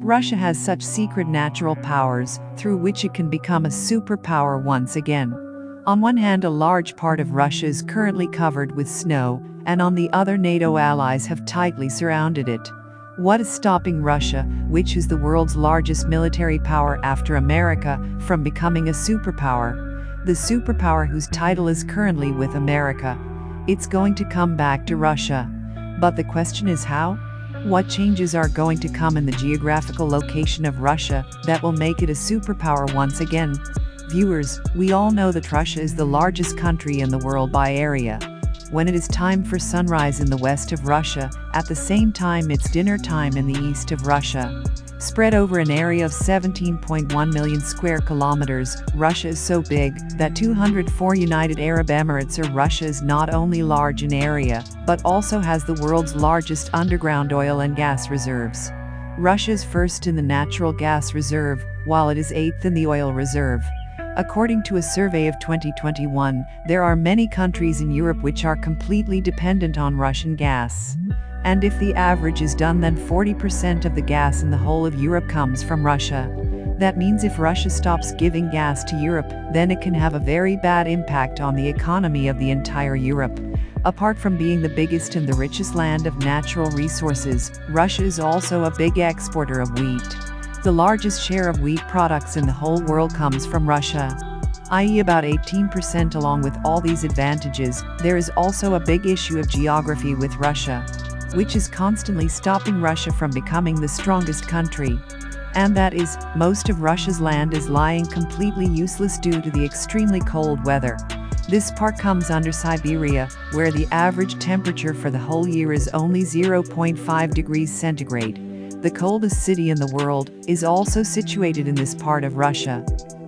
Russia has such secret natural powers through which it can become a superpower once again. On one hand, a large part of Russia is currently covered with snow, and on the other, NATO allies have tightly surrounded it. What is stopping Russia, which is the world's largest military power after America, from becoming a superpower? The superpower whose title is currently with America. It's going to come back to Russia. But the question is how? What changes are going to come in the geographical location of Russia that will make it a superpower once again? Viewers, we all know that Russia is the largest country in the world by area. When it is time for sunrise in the west of Russia, at the same time it's dinner time in the east of Russia. Spread over an area of 17.1 million square kilometers, Russia is so big that 204 United Arab Emirates or Russia is not only large in area, but also has the world's largest underground oil and gas reserves. Russia is first in the natural gas reserve, while it is eighth in the oil reserve. According to a survey of 2021, there are many countries in Europe which are completely dependent on Russian gas. And if the average is done, then 40% of the gas in the whole of Europe comes from Russia. That means if Russia stops giving gas to Europe, then it can have a very bad impact on the economy of the entire Europe. Apart from being the biggest and the richest land of natural resources, Russia is also a big exporter of wheat. The largest share of wheat products in the whole world comes from Russia, i.e. about 18%. Along with all these advantages, there is also a big issue of geography with Russia, which is constantly stopping Russia from becoming the strongest country. And that is, most of Russia's land is lying completely useless due to the extremely cold weather. This part comes under Siberia, where the average temperature for the whole year is only 0.5 degrees centigrade. The coldest city in the world is also situated in this part of Russia,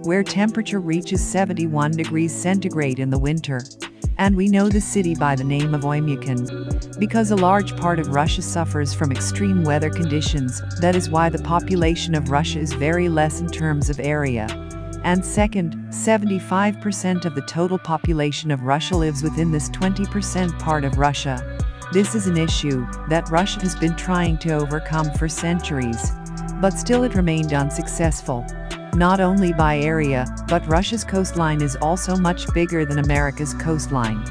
where temperature reaches 71 degrees centigrade in the winter. And we know the city by the name of Oymyakon, because a large part of Russia suffers from extreme weather conditions. That is why the population of Russia is very less in terms of area. And second, 75% of the total population of Russia lives within this 20% part of Russia. This is an issue that Russia has been trying to overcome for centuries, but still it remained unsuccessful. Not only by area, but Russia's coastline is also much bigger than America's coastline.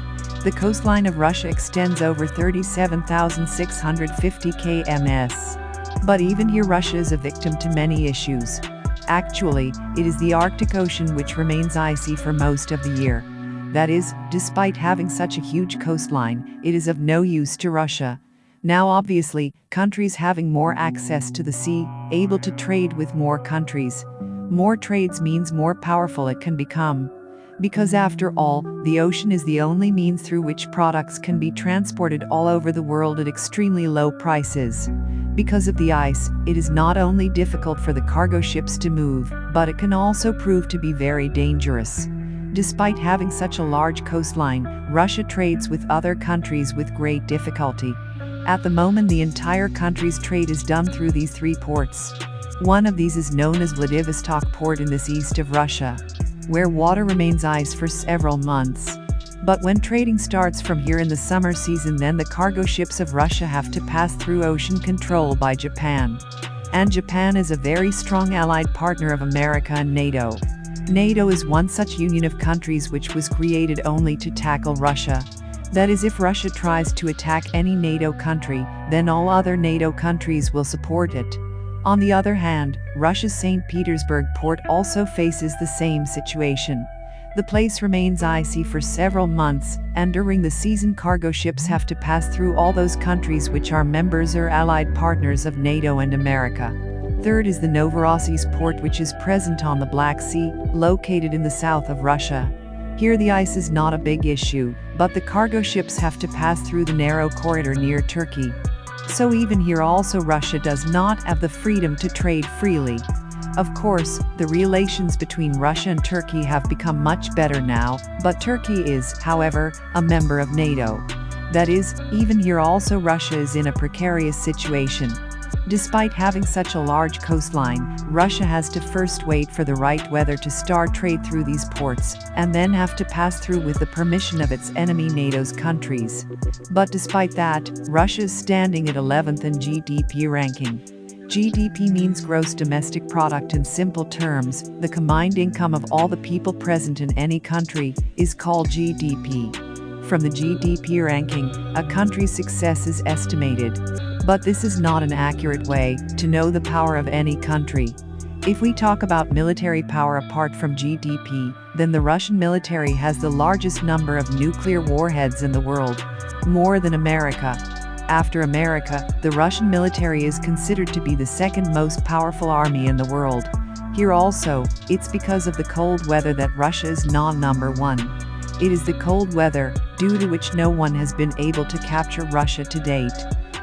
The coastline of Russia extends over 37,650 km. But even here Russia is a victim to many issues. Actually, it is the Arctic Ocean which remains icy for most of the year. That is, despite having such a huge coastline, it is of no use to Russia. Now obviously, countries having more access to the sea, able to trade with more countries. More trades means more powerful it can become. Because after all, the ocean is the only means through which products can be transported all over the world at extremely low prices. Because of the ice, it is not only difficult for the cargo ships to move, but it can also prove to be very dangerous. Despite having such a large coastline, Russia trades with other countries with great difficulty. At the moment, the entire country's trade is done through these three ports. One of these is known as Vladivostok port in this east of Russia, where water remains ice for several months. But when trading starts from here in the summer season, then the cargo ships of Russia have to pass through ocean control by Japan. And Japan is a very strong allied partner of America and NATO. NATO is one such union of countries which was created only to tackle Russia. That is, if Russia tries to attack any NATO country, then all other NATO countries will support it. On the other hand, Russia's St. Petersburg port also faces the same situation. The place remains icy for several months, and during the season cargo ships have to pass through all those countries which are members or allied partners of NATO and America. Third is the Novorossiysk port, which is present on the Black Sea, located in the south of Russia. Here the ice is not a big issue, but the cargo ships have to pass through the narrow corridor near Turkey. So even here also Russia does not have the freedom to trade freely. Of course, the relations between Russia and Turkey have become much better now, but Turkey is, however, a member of NATO. That is, even here also Russia is in a precarious situation. Despite having such a large coastline, Russia has to first wait for the right weather to start trade through these ports, and then have to pass through with the permission of its enemy NATO's countries. But despite that, Russia is standing at 11th in GDP ranking. GDP means gross domestic product. In simple terms, the combined income of all the people present in any country is called GDP. From the GDP ranking, a country's success is estimated. But this is not an accurate way to know the power of any country. If we talk about military power apart from GDP, then the Russian military has the largest number of nuclear warheads in the world, more than America. After America, the Russian military is considered to be the second most powerful army in the world. Here also, it's because of the cold weather that Russia is not number one. It is the cold weather, due to which no one has been able to capture Russia to date.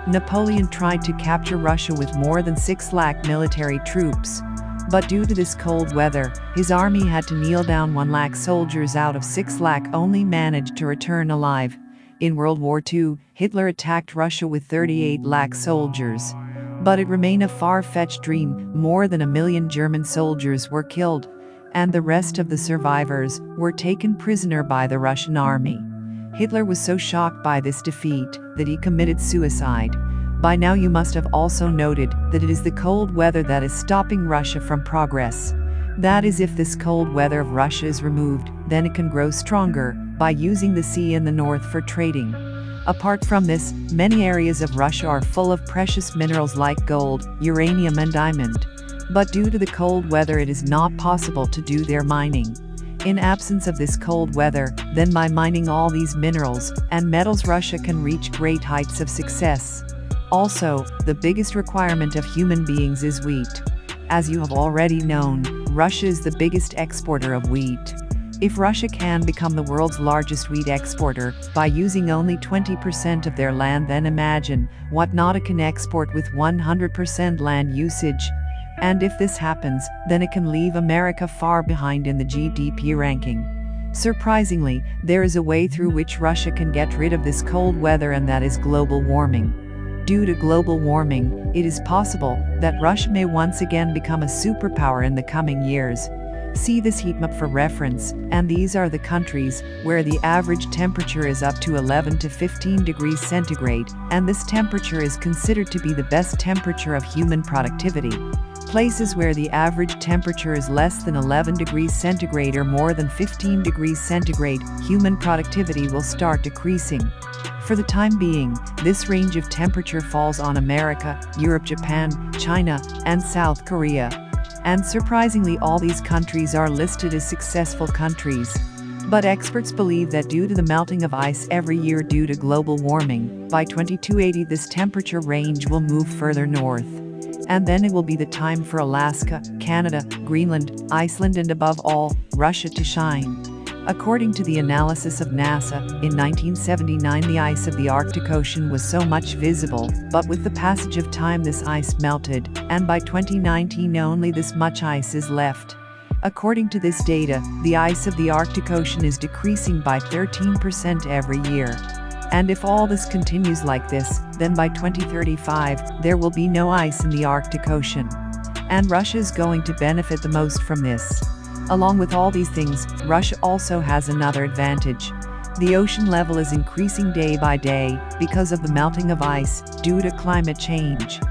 Napoleon tried to capture Russia with more than 6 lakh military troops. But due to this cold weather, his army had to kneel down. 1 lakh soldiers out of 6 lakh only managed to return alive. In World War II, Hitler attacked Russia with 38 lakh soldiers. But it remained a far-fetched dream. More than 1 million German soldiers were killed, and the rest of the survivors were taken prisoner by the Russian army. Hitler was so shocked by this defeat that he committed suicide. By now you must have also noted that it is the cold weather that is stopping Russia from progress. That is, if this cold weather of Russia is removed, then it can grow stronger by using the sea in the north for trading. Apart from this, many areas of Russia are full of precious minerals like gold, uranium and diamond. But due to the cold weather it is not possible to do their mining. In absence of this cold weather, then by mining all these minerals and metals Russia can reach great heights of success. Also, the biggest requirement of human beings is wheat. As you have already known, Russia is the biggest exporter of wheat. If Russia can become the world's largest wheat exporter by using only 20% of their land, then imagine what not it can export with 100% land usage. And if this happens, then it can leave America far behind in the GDP ranking. Surprisingly, there is a way through which Russia can get rid of this cold weather, and that is global warming. Due to global warming, it is possible that Russia may once again become a superpower in the coming years. See this heat map for reference, and these are the countries where the average temperature is up to 11 to 15 degrees centigrade, and this temperature is considered to be the best temperature of human productivity. Places where the average temperature is less than 11 degrees centigrade or more than 15 degrees centigrade, human productivity will start decreasing. For the time being, this range of temperature falls on America, Europe, Japan, China, and South Korea. And surprisingly, all these countries are listed as successful countries. But experts believe that due to the melting of ice every year due to global warming, by 2280 this temperature range will move further north. And then it will be the time for Alaska, Canada, Greenland, Iceland and above all, Russia to shine. According to the analysis of NASA, in 1979 the ice of the Arctic Ocean was so much visible, but with the passage of time this ice melted, and by 2019 only this much ice is left. According to this data, the ice of the Arctic Ocean is decreasing by 13% every year. And if all this continues like this, then by 2035, there will be no ice in the Arctic Ocean. And Russia is going to benefit the most from this. Along with all these things, Russia also has another advantage. The ocean level is increasing day by day because of the melting of ice due to climate change.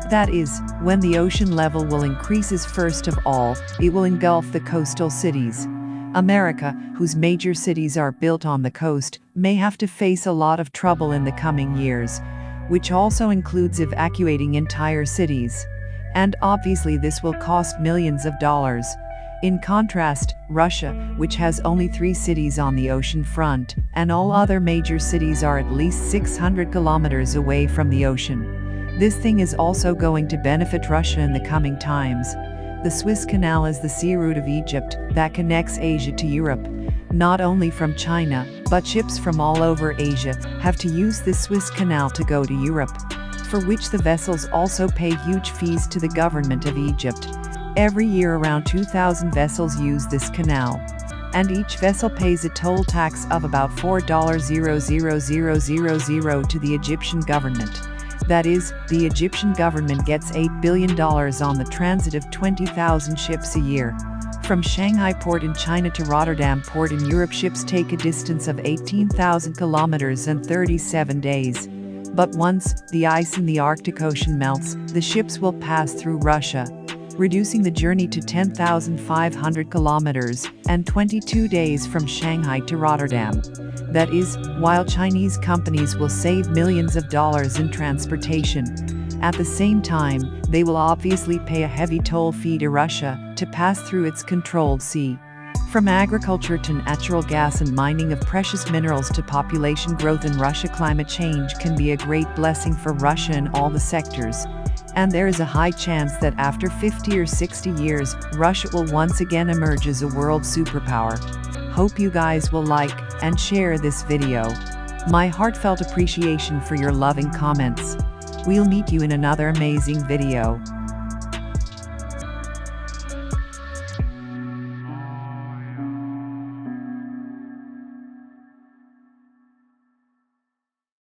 That is, when the ocean level will increases, first of all, it will engulf the coastal cities. America, whose major cities are built on the coast, may have to face a lot of trouble in the coming years, which also includes evacuating entire cities. And obviously this will cost millions of dollars. In contrast, Russia, which has only 3 cities on the ocean front, and all other major cities are at least 600 kilometers away from the ocean. This thing is also going to benefit Russia in the coming times. The Suez Canal is the sea route of Egypt that connects Asia to Europe. Not only from China, but ships from all over Asia have to use this Suez Canal to go to Europe, for which the vessels also pay huge fees to the government of Egypt. Every year around 2,000 vessels use this canal, and each vessel pays a toll tax of about $4,000,000 to the Egyptian government. That is, the Egyptian government gets $8 billion on the transit of 20,000 ships a year. From Shanghai port in China to Rotterdam port in Europe, ships take a distance of 18,000 kilometers and 37 days. But once the ice in the Arctic Ocean melts, the ships will pass through Russia, reducing the journey to 10,500 kilometers and 22 days from Shanghai to Rotterdam. That is, while Chinese companies will save millions of dollars in transportation. At the same time, they will obviously pay a heavy toll fee to Russia to pass through its controlled sea. From agriculture to natural gas and mining of precious minerals to population growth in Russia, climate change can be a great blessing for Russia in all the sectors. And there is a high chance that after 50 or 60 years, Russia will once again emerge as a world superpower. Hope you guys will like and share this video. My heartfelt appreciation for your loving comments. We'll meet you in another amazing video.